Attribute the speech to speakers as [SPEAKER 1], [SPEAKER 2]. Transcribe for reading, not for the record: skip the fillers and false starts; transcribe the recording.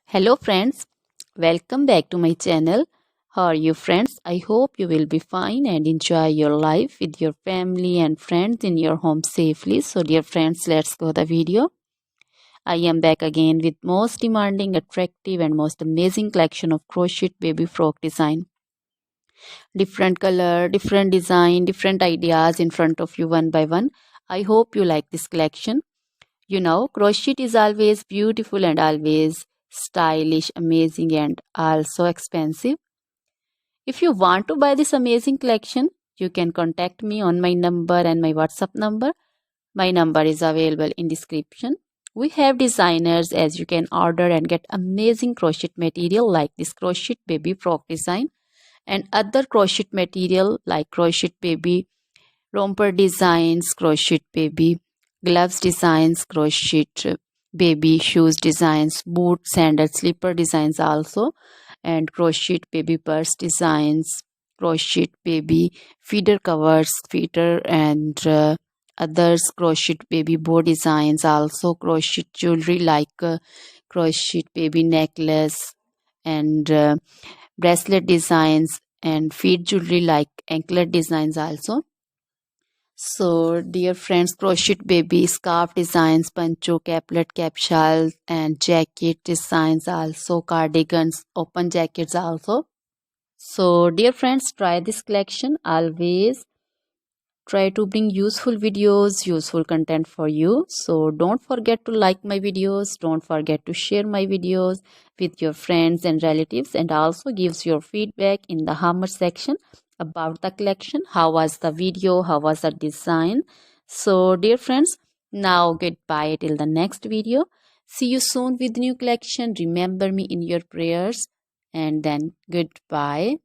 [SPEAKER 1] Hello friends, welcome back to my channel. How are you friends? I hope you will be fine and enjoy your life with your family and friends in your home safely. So dear friends, let's go the video. I am back again with most demanding, attractive and most amazing collection of crochet baby frock design. Different color, different design, different ideas in front of you one by one. I hope you like this collection. You know, crochet is always beautiful and always stylish, amazing, and also expensive. If you want to buy this amazing collection, you can contact me on my number and my WhatsApp number. My number is available in description. We have designers as you can order and get amazing crochet material like this crochet baby frock design and other crochet material like crochet baby romper designs, crochet baby gloves designs, crochet baby shoes designs, boot, sandal, slipper designs also, and crochet baby purse designs, crochet baby feeder covers, feeder and others, crochet baby bow designs also, crochet jewelry like crochet baby necklace and bracelet designs and feet jewelry like anklet designs also. So, dear friends, crochet baby scarf designs, pancho, caplet, capsule, and jacket designs also, cardigans, open jackets also. So, dear friends, try this collection. Always try to bring useful videos, useful content for you. So, don't forget to like my videos. Don't forget to share my videos with your friends and relatives, and also gives your feedback in the hammer section about the collection. How was the video? How was the design? So dear friends, now goodbye till the next video. See you soon with new collection. Remember me in your prayers, and then goodbye.